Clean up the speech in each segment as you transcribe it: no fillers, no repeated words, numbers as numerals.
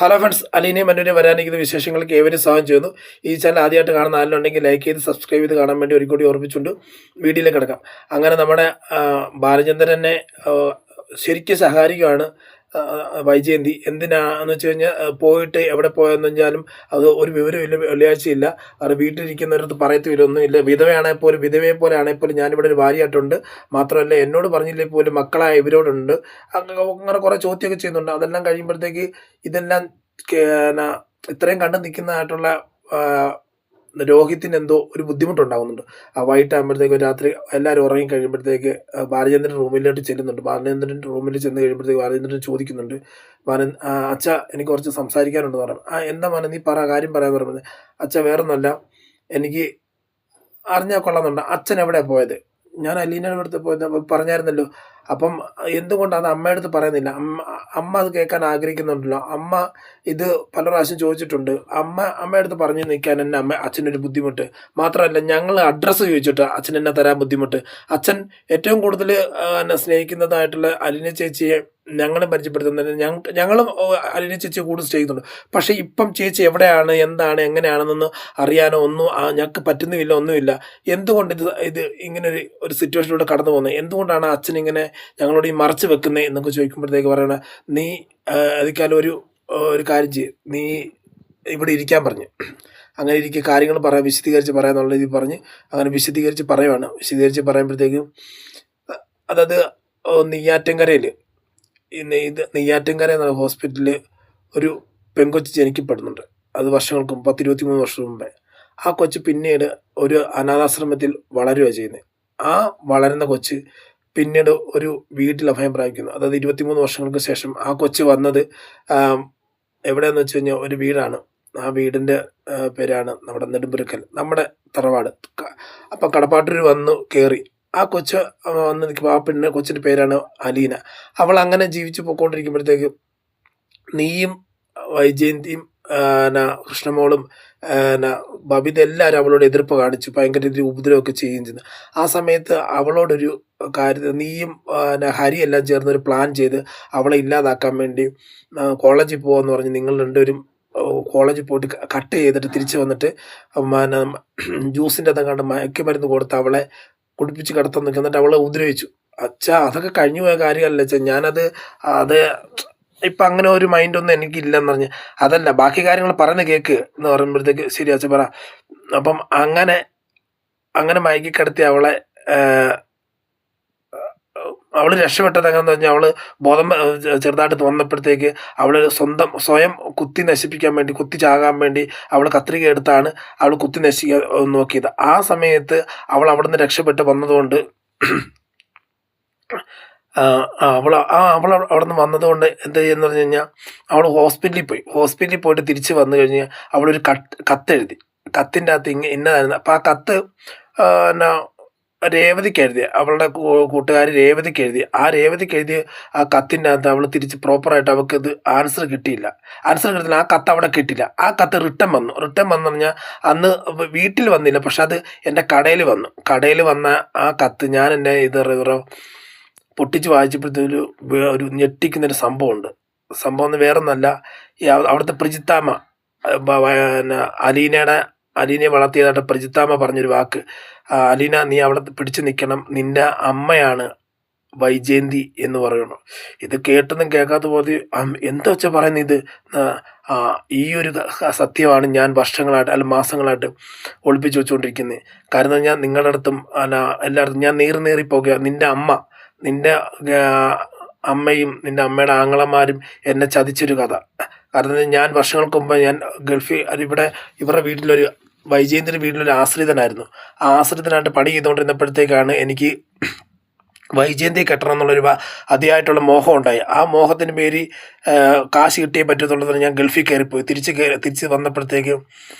Hello friends, അലീനയും മനുവിനെയും വരാനിരിക്കുന്ന വിശേഷങ്ങൾക്ക് ഏവരും സ്വാഗതം ചെയ്യുന്നു. ഈ ചാനൽ ആദ്യമായിട്ട് കാണുന്ന ആരെങ്കിലും ലൈക്ക് ചെയ്ത് സബ്സ്ക്രൈബ് ചെയ്ത് കാണാൻ വേണ്ടി ഒരു കൂടി ഓർമ്മിച്ചുകൊണ്ട് വീഡിയോയിലേക്ക് കിടക്കാം. അങ്ങനെ നമ്മുടെ ബാലചന്ദ്രനെ ശരിക്കും സഹായിക്കുകയാണ് വൈജയന്തി. എന്തിനാന്ന് വെച്ച് കഴിഞ്ഞാൽ പോയിട്ട് എവിടെ പോയെന്ന് വെച്ചാലും അത് ഒരു വിവരമില്ല, വെള്ളിയാഴ്ചയില്ല. അത് വീട്ടിലിരിക്കുന്നവരടുത്ത് പറയത്തില്ല, ഒന്നുമില്ല. വിധവയാണെങ്കിൽ പോലും, വിധവയെ പോലെ ആണെങ്കിൽ പോലും ഞാനിവിടെ ഒരു ഭാര്യയായിട്ടുണ്ട്, മാത്രമല്ല എന്നോട് പറഞ്ഞില്ലേ പോലും മക്കളായ ഇവരോടുണ്ട്. അങ്ങനെ കുറേ ചോദ്യമൊക്കെ ചെയ്യുന്നുണ്ട്. അതെല്ലാം കഴിയുമ്പോഴത്തേക്ക് ഇതെല്ലാം ഇത്രയും കണ്ടു നിൽക്കുന്നതായിട്ടുള്ള രോഹിത്തിന് എന്തോ ഒരു ബുദ്ധിമുട്ടുണ്ടാകുന്നുണ്ട്. വൈകിട്ടാകുമ്പോഴത്തേക്ക് രാത്രി എല്ലാവരും ഉറങ്ങി കഴിയുമ്പോഴത്തേക്ക് ബാലചന്ദ്രൻ റൂമിലോട്ട് ചെല്ലുന്നുണ്ട്. ബാലചന്ദ്രൻ റൂമിൽ ചെന്ന് കഴിയുമ്പോഴത്തേക്ക് ബാലചന്ദ്രൻ ചോദിക്കുന്നുണ്ട്, അച്ഛ എനിക്ക് കുറച്ച് സംസാരിക്കാനുണ്ടെന്ന് പറഞ്ഞു. എന്താ മോനെ, നീ കാര്യം പറയാന്ന് പറഞ്ഞത്. അച്ഛ വേറൊന്നുമല്ല, എനിക്ക് അറിഞ്ഞാൽ കൊള്ളാമെന്നുണ്ട്. അച്ഛൻ എവിടെയാണ് പോയത്? ഞാൻ അലീനയുടെ അടുത്ത് പോയത് പറഞ്ഞായിരുന്നല്ലോ. അപ്പം എന്തുകൊണ്ടാണ് അമ്മയുടെ അടുത്ത് പറയുന്നില്ല? അമ്മ അത് കേൾക്കാൻ ആഗ്രഹിക്കുന്നുണ്ടല്ലോ. അമ്മ ഇത് പല പ്രാവശ്യം ചോദിച്ചിട്ടുണ്ട്. അമ്മയുടെ അടുത്ത് പറഞ്ഞു നിൽക്കാൻ എന്നെ അച്ഛനൊരു ബുദ്ധിമുട്ട്. മാത്രമല്ല, ഞങ്ങൾ അഡ്രസ്സ് ചോദിച്ചിട്ട് അച്ഛൻ എന്നെ തരാൻ ബുദ്ധിമുട്ട്. അച്ഛൻ ഏറ്റവും കൂടുതൽ എന്നെ സ്നേഹിക്കുന്നതായിട്ടുള്ള അലീന ചേച്ചിയെ ഞങ്ങളും പരിചയപ്പെടുത്തുന്നുണ്ട്. ഞങ്ങളും അലീന ചേച്ചിയെ കൂടുതൽ സ്നേഹിക്കുന്നുണ്ട്. പക്ഷേ ഇപ്പം ചേച്ചി എവിടെയാണ്, എന്താണ്, എങ്ങനെയാണെന്നൊന്ന് അറിയാനോ ഒന്നും ഞങ്ങൾക്ക് പറ്റുന്നുമില്ല, ഒന്നുമില്ല. എന്തുകൊണ്ട് ഇത് ഇങ്ങനെ ഒരു സിറ്റുവേഷനിലൂടെ കടന്നു പോകുന്നത്? എന്തുകൊണ്ടാണ് അച്ഛൻ ഇങ്ങനെ ഞങ്ങളോട് ഈ മറച്ചു വെക്കുന്നത് എന്നൊക്കെ ചോദിക്കുമ്പോഴത്തേക്ക് പറയണ, നീ അതിക്കാലം ഒരു കാര്യം ചെയ്യും, നീ ഇവിടെ ഇരിക്കാൻ പറഞ്ഞു. അങ്ങനെ ഇരിക്കുക, കാര്യങ്ങൾ വിശദീകരിച്ച് പറയാന്നുള്ള രീതിയിൽ പറഞ്ഞ് അങ്ങനെ വിശദീകരിച്ച് പറയുമ്പോഴത്തേക്കും അതായത് നെയ്യാറ്റിൻകരയിൽ നെയ്യാറ്റിൻകര എന്ന ഹോസ്പിറ്റലിൽ ഒരു പെൺകൊച്ച് ജനിക്കപ്പെടുന്നുണ്ട്. അത് വർഷങ്ങൾക്ക് മുമ്പ്, 23 വർഷം മുമ്പേ. ആ കൊച്ച് പിന്നീട് ഒരു അനാഥാശ്രമത്തിൽ വളരുകയാണ് ചെയ്യുന്നത്. ആ വളരുന്ന കൊച്ച് പിന്നീട് ഒരു വീട്ടിൽ അഭയം പ്രാപിക്കുന്നു. അതായത് 23 വർഷങ്ങൾക്ക് ശേഷം ആ കൊച്ച് വന്നത് എവിടെയാണെന്ന് വെച്ച് കഴിഞ്ഞാൽ ഒരു വീടാണ്. ആ വീടിൻ്റെ പേരാണ് നമ്മുടെ നെടുമ്പുരക്കൽ, നമ്മുടെ തറവാട്. അപ്പം കടപ്പാട്ടൂർ വന്നു കയറി. ആ കൊച്ച് വന്ന് നിൽക്കുമ്പോൾ ആ കൊച്ചിൻ്റെ പേരാണ് അലീന. അവൾ അങ്ങനെ ജീവിച്ചു പോയിക്കൊണ്ടിരിക്കുമ്പോഴത്തേക്ക് നീയും വൈജയന്തിയും കൃഷ്ണമോളും ബബിത എല്ലാവരും അവളോട് എതിർപ്പ് കാണിച്ചു, ഭയങ്കര രീതിയിൽ ഉപദ്രവമൊക്കെ ചെയ്യുകയും ചെയ്യുന്നു. ആ സമയത്ത് അവളോടൊരു കാര്യത്തിൽ നീയും ഹരി എല്ലാം ചേർന്നൊരു പ്ലാൻ ചെയ്ത് അവളെ ഇല്ലാതാക്കാൻ വേണ്ടി കോളേജിൽ പോകുമെന്ന് പറഞ്ഞ് നിങ്ങൾ രണ്ടുപേരും കോളേജിൽ പോയിട്ട് കട്ട് ചെയ്തിട്ട് തിരിച്ച് വന്നിട്ട് ജ്യൂസിൻ്റെ അതങ്ങാണ്ട് മയക്കുമരുന്ന് കൊടുത്ത് അവളെ കുടിപ്പിച്ച് കിടത്താൻ നിൽക്കുന്നിട്ട് അവളെ ഉപദ്രവിച്ചു. അച്ഛാ, അതൊക്കെ കഴിഞ്ഞു പോയ കാര്യമല്ല അച്ഛാ. അത് ഇപ്പം അങ്ങനെ ഒരു മൈൻഡൊന്നും എനിക്കില്ലെന്ന് പറഞ്ഞ്, അതല്ല ബാക്കി കാര്യങ്ങൾ പറഞ്ഞ് കേൾക്ക് എന്ന് പറയുമ്പോഴത്തേക്ക് ശരി അച്ഛൻ പറ. അപ്പം അങ്ങനെ മയക്കി കിടത്തി അവളെ അവൾ രക്ഷപ്പെട്ടത് എങ്ങനെയെന്ന് പറഞ്ഞാൽ, അവൾ ബോധം ചെറുതായിട്ട് വന്നപ്പോഴത്തേക്ക് അവൾ സ്വയം കുത്തി നശിപ്പിക്കാൻ വേണ്ടി, കുത്തി ചാകാൻ വേണ്ടി അവൾ കത്രിക എടുത്താണ് അവൾ കുത്തി നശിക്കാൻ നോക്കിയത്. ആ സമയത്ത് അവൾ അവിടെ നിന്ന് രക്ഷപ്പെട്ട് വന്നതുകൊണ്ട് അവൾ അവിടെ നിന്ന് വന്നതുകൊണ്ട് എന്ത് ചെയ്യുമെന്ന് പറഞ്ഞു കഴിഞ്ഞാൽ, അവൾ ഹോസ്പിറ്റലിൽ പോയിട്ട് തിരിച്ച് വന്നു കഴിഞ്ഞാൽ അവളൊരു കത്തെഴുതി. കത്തിൻ്റെ അകത്ത് ഇന്നതായിരുന്നു. അപ്പോൾ ആ കത്ത് രേവതിക്ക് എഴുതിയ, അവളുടെ കൂട്ടുകാരി രേവതിക്ക് എഴുതി. ആ രേവതിക്ക് എഴുതിയ ആ കത്തിൻ്റെ അകത്ത് അവൾ തിരിച്ച് പ്രോപ്പറായിട്ട് അവൾക്ക് ഇത് ആൻസർ കിട്ടിയില്ല. ആ കത്ത് അവിടെ കിട്ടില്ല. ആ കത്ത് റിട്ടേൺ വന്നു പറഞ്ഞാൽ അന്ന് വീട്ടിൽ വന്നില്ല, പക്ഷെ അത് എൻ്റെ കടയിൽ വന്ന ആ കത്ത് ഞാൻ എൻ്റെ പൊട്ടിച്ച് വായിച്ചപ്പോഴത്തെ ഒരു ഞെട്ടിക്കുന്നൊരു സംഭവമുണ്ട്. സംഭവം വേറൊന്നല്ല, ഈ അവിടുത്തെ പ്രജിത്താമ്മ, അലീനയെ വളർത്തിയതായിട്ട് പ്രജിത്താമ്മ പറഞ്ഞൊരു വാക്ക്, അലീന നീ അവിടെ പിടിച്ചു നിൽക്കണം, നിൻ്റെ അമ്മയാണ് വൈജയന്തി എന്ന് പറയണു. ഇത് കേട്ടതും കേൾക്കാത്ത പോലെ എന്താ വെച്ചാൽ പറയുന്നത്, ഇത് ഈ ഒരു സത്യമാണ് ഞാൻ വർഷങ്ങളായിട്ട് അല്ല മാസങ്ങളായിട്ട് ഒളിപ്പിച്ച് വെച്ചുകൊണ്ടിരിക്കുന്നത്. കാരണം ഞാൻ നിങ്ങളുടെ അടുത്തും എല്ലായിടത്തും ഞാൻ നേറി പോകുക. നിൻ്റെ അമ്മയും നിൻ്റെ അമ്മയുടെ ആങ്ങളമാരും എന്നെ ചതിച്ചൊരു കഥ. കാരണം ഞാൻ വർഷങ്ങൾക്ക് മുമ്പ് ഞാൻ ഇവരുടെ വീട്ടിലൊരു വൈജയന്തിൻ്റെ വീട്ടിലൊരു ആശ്രിതനായിരുന്നു. ആ ആശ്രിതനായിട്ട് പണി ചെയ്തുകൊണ്ടിരുന്നപ്പോഴത്തേക്കാണ് എനിക്ക് വൈജയന്തിയെ കെട്ടണം എന്നുള്ളൊരു അതിയായിട്ടുള്ള മോഹം ഉണ്ടായി. ആ മോഹത്തിന് പേര് കാശ് കിട്ടിയേ പറ്റുന്നുള്ളതാണ് ഞാൻ ഗൾഫിൽ കയറിപ്പോയി. തിരിച്ച് വന്നപ്പോഴത്തേക്ക്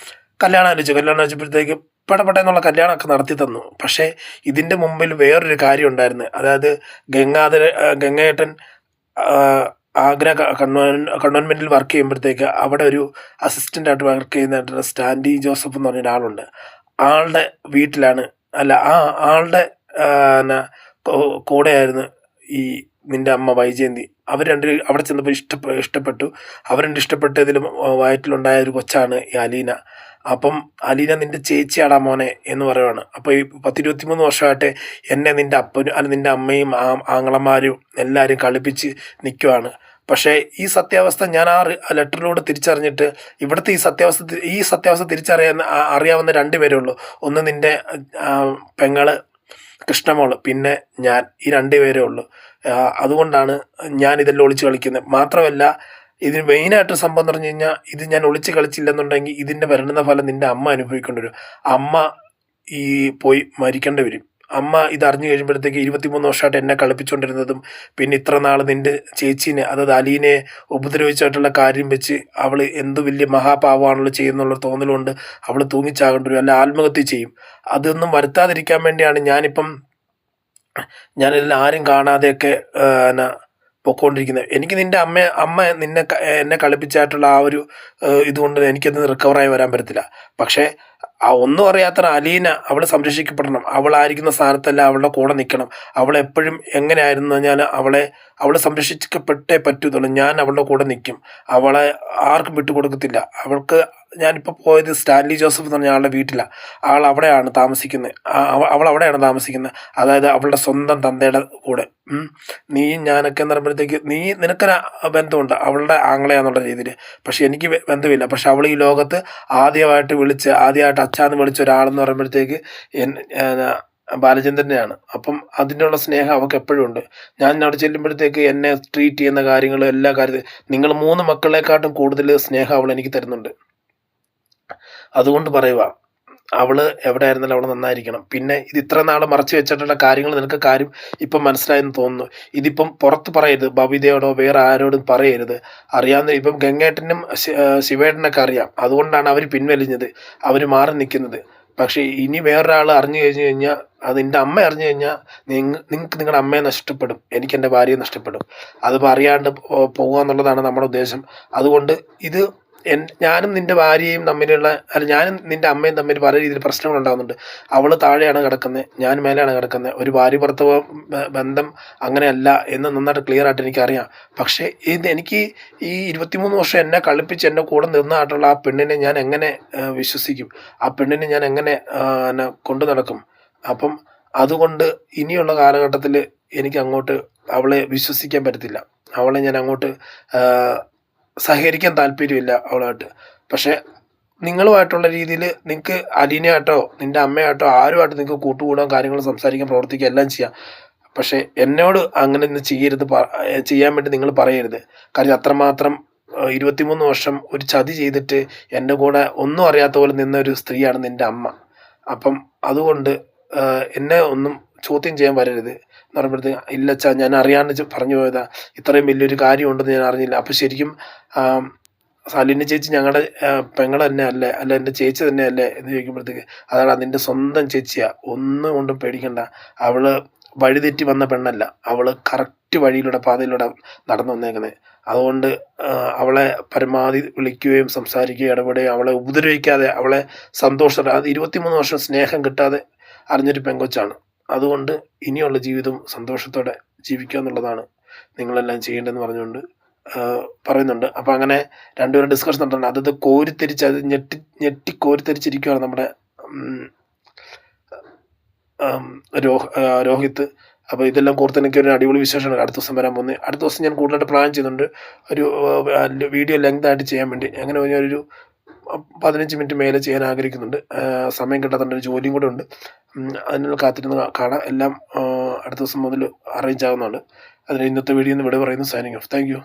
കല്യാണം ആലോചിച്ചപ്പോഴത്തേക്ക് പെട്ടെന്നുള്ള കല്യാണമൊക്കെ നടത്തി തന്നു. പക്ഷേ ഇതിൻ്റെ മുമ്പിൽ വേറൊരു കാര്യം ഉണ്ടായിരുന്നു. അതായത് ഗംഗേട്ടൻ ആഗ്ര കൺവെൻമെൻറ്റിൽ വർക്ക് ചെയ്യുമ്പോഴത്തേക്ക് അവിടെ ഒരു അസിസ്റ്റൻ്റായിട്ട് വർക്ക് ചെയ്യുന്നതായിട്ട് സ്റ്റാൻഡി ജോസഫ് എന്ന് പറഞ്ഞ ഒരാളുണ്ട്. ആളുടെ വീട്ടിലാണ് ആളുടെ കൂടെയായിരുന്നു ഈ നിൻ്റെ അമ്മ വൈജയന്തി. അവർ രണ്ട് അവിടെ ചെന്നപ്പോൾ ഇഷ്ടപ്പെട്ടു. അവർ രണ്ട് ഇഷ്ടപ്പെട്ടതിലും വയറ്റിലുണ്ടായ ഒരു കൊച്ചാണ് ഈ അലീന. അപ്പം അലീന നിൻ്റെ ചേച്ചിയാടാ മോനെ എന്ന് പറയുവാണ്. അപ്പോൾ ഈ 10-23 വർഷമായിട്ട് എന്നെ നിൻ്റെ അപ്പനും അല്ല നിൻ്റെ അമ്മയും ആങ്ങളമാരും എല്ലാവരും കളിപ്പിച്ച് നിൽക്കുവാണ്. പക്ഷേ ഈ സത്യാവസ്ഥ ഞാൻ ആ ലെറ്ററിലൂടെ തിരിച്ചറിഞ്ഞിട്ട് ഇവിടുത്തെ ഈ സത്യാവസ്ഥ അറിയാവുന്ന 2 പേരേ ഉള്ളൂ. ഒന്ന് നിൻ്റെ പെങ്ങള് കൃഷ്ണമോള്, പിന്നെ ഞാൻ. ഈ 2 പേരേ ഉള്ളൂ. അതുകൊണ്ടാണ് ഞാൻ ഇതെല്ലാം ഒളിച്ച് കളിക്കുന്നത്. മാത്രമല്ല ഇതിന് മെയിനായിട്ട് സംഭവം എന്ന് പറഞ്ഞു കഴിഞ്ഞാൽ ഇത് ഞാൻ ഒളിച്ച് കളിച്ചില്ലെന്നുണ്ടെങ്കിൽ ഇതിൻ്റെ വരുന്ന ഫലം നിൻ്റെ അമ്മ അനുഭവിക്കേണ്ടി വരും. അമ്മ ഈ പോയി മരിക്കേണ്ടി വരും. അമ്മ ഇത് അറിഞ്ഞു കഴിയുമ്പോഴത്തേക്ക് 23 വർഷമായിട്ട് എന്നെ കളിപ്പിച്ചുകൊണ്ടിരുന്നതും പിന്നെ ഇത്ര നാൾ നിൻ്റെ ചേച്ചീനെ അതായത് അലീനെ ഉപദ്രവിച്ചായിട്ടുള്ള കാര്യം വെച്ച് അവൾ എന്ത് വലിയ മഹാപാവമാണല്ലോ ചെയ്യുന്നുള്ള തോന്നലുകൊണ്ട് അവൾ തൂങ്ങിച്ചാകേണ്ടി വരും, അല്ല ആത്മഹത്യ ചെയ്യും. അതൊന്നും വരുത്താതിരിക്കാൻ വേണ്ടിയാണ് ഞാനിതിൽ ആരും കാണാതെയൊക്കെ പൊക്കോണ്ടിരിക്കുന്നത്. എനിക്ക് നിൻ്റെ അമ്മ എന്നെ കളിപ്പിച്ചായിട്ടുള്ള ആ ഒരു ഇതുകൊണ്ട് എനിക്കത് റിക്കവറായി വരാൻ പറ്റത്തില്ല. പക്ഷേ ഒന്നും അറിയാത്ത അലീന അവൾ സംരക്ഷിക്കപ്പെടണം. അവളായിരിക്കുന്ന സ്ഥാനത്തല്ല അവളുടെ കൂടെ നിൽക്കണം. അവളെപ്പോഴും എങ്ങനെയായിരുന്നു അവൾ സംരക്ഷിക്കപ്പെട്ടേ പറ്റത്തുള്ളൂ. ഞാൻ അവളുടെ കൂടെ നിൽക്കും. അവളെ ആർക്കും വിട്ടുകൊടുക്കത്തില്ല. അവൾക്ക് ഞാനിപ്പോൾ പോയത് സ്റ്റാൻലി ജോസഫ് എന്ന് പറഞ്ഞ ആളുടെ വീട്ടിലാണ്. ആൾ അവിടെയാണ് താമസിക്കുന്നത്. അവൾ അവിടെയാണ് താമസിക്കുന്നത്, അതായത് അവളുടെ സ്വന്തം തന്തയുടെ കൂടെ. നീയും ഞാനൊക്കെ എന്ന് പറയുമ്പോഴത്തേക്ക് നിനക്കൊരു ബന്ധമുണ്ട് അവളുടെ ആങ്ങളയാന്നുള്ള രീതിയിൽ. പക്ഷെ എനിക്ക് ബന്ധമില്ല. പക്ഷെ അവൾ ഈ ലോകത്ത് ആദ്യമായിട്ട് അച്ഛാന്ന് വിളിച്ച ഒരാളെന്ന് പറയുമ്പോഴത്തേക്ക് ബാലചന്ദ്രനെയാണ്. അപ്പം അതിനുള്ള സ്നേഹം അവൾക്ക് എപ്പോഴും ഉണ്ട്. ഞാൻ അവിടെ ചെല്ലുമ്പോഴത്തേക്ക് എന്നെ ട്രീറ്റ് ചെയ്യുന്ന കാര്യങ്ങളും എല്ലാ കാര്യത്തിലും നിങ്ങൾ 3 മക്കളെക്കാട്ടും കൂടുതൽ സ്നേഹം അവൾ എനിക്ക് തരുന്നുണ്ട്. അതുകൊണ്ട് പറയുക, അവൾ എവിടെ ആയിരുന്നാലും അവൾ നന്നായിരിക്കണം. പിന്നെ ഇത് ഇത്ര നാൾ മറച്ചു വെച്ചിട്ടുള്ള കാര്യങ്ങൾ നിനക്ക് കാര്യം ഇപ്പം മനസ്സിലായെന്ന് തോന്നുന്നു. ഇതിപ്പം പുറത്ത് പറയരുത്, ബബിതയോടോ വേറെ ആരോടും പറയരുത്. അറിയാവുന്ന ഇപ്പം ഗംഗേട്ടനും ശിവേട്ടനൊക്കെ അറിയാം. അതുകൊണ്ടാണ് അവർ പിൻവലിഞ്ഞത്, അവർ മാറി നിൽക്കുന്നത്. പക്ഷേ ഇനി വേറൊരാൾ അറിഞ്ഞു കഴിഞ്ഞാൽ, അത് എൻ്റെ അമ്മ അറിഞ്ഞു കഴിഞ്ഞാൽ നിങ്ങൾക്ക് നിങ്ങളുടെ അമ്മയെ നഷ്ടപ്പെടും, എനിക്ക് എൻ്റെ ഭാര്യയെ നഷ്ടപ്പെടും. അതിപ്പോൾ അറിയാണ്ട് പോകുക എന്നുള്ളതാണ് നമ്മുടെ ഉദ്ദേശം. അതുകൊണ്ട് ഇത് ഞാനും നിൻ്റെ ഭാര്യയും തമ്മിലുള്ള ഞാനും നിൻ്റെ അമ്മയും തമ്മിൽ പല രീതിയിൽ പ്രശ്നങ്ങളുണ്ടാകുന്നുണ്ട്. അവൾ താഴെയാണ് കിടക്കുന്നത്, ഞാൻ മേലെയാണ് കിടക്കുന്നത്. ഒരു ഭാര്യ ഭർത്താവ് ബന്ധം അങ്ങനെയല്ല എന്ന് നന്നായിട്ട് ക്ലിയർ ആയിട്ട് എനിക്കറിയാം. പക്ഷേ എനിക്ക് ഈ 23 വർഷം എന്നെ കളിപ്പിച്ച് എൻ്റെ കൂടെ നിന്നായിട്ടുള്ള ആ പെണ്ണിനെ ഞാൻ എങ്ങനെ വിശ്വസിക്കും? ആ പെണ്ണിനെ ഞാൻ എങ്ങനെ കൊണ്ടു നടക്കും? അപ്പം അതുകൊണ്ട് ഇനിയുള്ള കാലഘട്ടത്തിൽ എനിക്ക് അങ്ങോട്ട് അവളെ വിശ്വസിക്കാൻ പറ്റത്തില്ല. അവളെ ഞാൻ അങ്ങോട്ട് സഹകരിക്കാൻ താല്പര്യമില്ല അവളായിട്ട്. പക്ഷേ നിങ്ങളുമായിട്ടുള്ള രീതിയിൽ നിങ്ങൾക്ക് അലീനയായിട്ടോ നിൻ്റെ അമ്മയായിട്ടോ ആരുമായിട്ട് നിങ്ങൾക്ക് കൂട്ടുകൂടാൻ, കാര്യങ്ങൾ സംസാരിക്കാൻ, പ്രവർത്തിക്കുക എല്ലാം ചെയ്യാം. പക്ഷേ എന്നോട് അങ്ങനെ ഒന്നും ചെയ്യാൻ വേണ്ടി നിങ്ങൾ പറയരുത്. കാര്യം അത്രമാത്രം 23 വർഷം ഒരു ചതി ചെയ്തിട്ട് എൻ്റെ കൂടെ ഒന്നും അറിയാത്ത പോലെ നിന്നൊരു സ്ത്രീയാണ് നിൻ്റെ അമ്മ. അപ്പം അതുകൊണ്ട് എന്നെ ഒന്നും ചോദ്യം ചെയ്യാൻ വരരുത് എന്ന് പറയുമ്പോഴത്തേക്ക്, ഇല്ലച്ചാ ഞാൻ അറിയാണ്ട് പറഞ്ഞു പോയതാ, ഇത്രയും വലിയൊരു കാര്യമുണ്ടെന്ന് ഞാൻ അറിഞ്ഞില്ല. അപ്പോൾ ശരിക്കും അലീന ചേച്ചി ഞങ്ങളുടെ പെങ്ങൾ തന്നെ അല്ല എൻ്റെ ചേച്ചി തന്നെ അല്ലേ എന്ന് ചോദിക്കുമ്പോഴത്തേക്ക്, അതാണ് നിൻ്റെ സ്വന്തം ചേച്ചിയാണ്, ഒന്നും കൊണ്ടും പേടിക്കണ്ട. അവൾ വഴിതെറ്റി വന്ന പെണ്ണല്ല, അവൾ കറക്റ്റ് പാതയിലൂടെ നടന്നു വന്നേക്കുന്നത്. അതുകൊണ്ട് അവളെ പരമാവധി വിളിക്കുകയും സംസാരിക്കുകയും ഇടപെടുകയും അവളെ ഉപദ്രവിക്കാതെ അവളെ സന്തോഷത്തോടെ, അത് 23 വർഷം സ്നേഹം കിട്ടാതെ അറിഞ്ഞൊരു പെങ്കൊച്ചാണ്. അതുകൊണ്ട് ഇനിയുള്ള ജീവിതം സന്തോഷത്തോടെ ജീവിക്കുക എന്നുള്ളതാണ് നിങ്ങളെല്ലാം ചെയ്യേണ്ടതെന്ന് പറഞ്ഞുകൊണ്ട് പറയുന്നുണ്ട്. അപ്പോൾ അങ്ങനെ രണ്ടുപേരും ഡിസ്കഷൻ നടത്തുന്നുണ്ട്. അതത് കോരിത്തിരിച്ച് അത് ഞെട്ടി കോരിത്തിരിച്ചിരിക്കുകയാണ് നമ്മുടെ രോഹിത്ത്. അപ്പോൾ ഇതെല്ലാം കോർത്തെനിക്ക് ഒരു അടിപൊളി വിശേഷമാണ് അടുത്ത ദിവസം വരാൻ പോകുന്നത്. അടുത്ത ദിവസം ഞാൻ കൂടുതലായിട്ട് പ്ലാൻ ചെയ്യുന്നുണ്ട്, ഒരു വീഡിയോ ലെങ്ത് ആയിട്ട് ചെയ്യാൻ വേണ്ടി. അങ്ങനെ ഞാനൊരു 15 മിനിറ്റ് മേലെ ചെയ്യാൻ ആഗ്രഹിക്കുന്നുണ്ട്. സമയം കിട്ടാത്തതുകൊണ്ട് ഒരു ജോലിയും കൂടെ ഉണ്ട്. അതിനുള്ള കാത്തിരുന്ന് കാണാം. എല്ലാം അടുത്ത ദിവസം മുതൽ അറേഞ്ച് ആകുന്നതാണ്. അതിന് ഇന്നത്തെ വീഡിയോ വിട പറയുന്നു. Signing off. Thank you.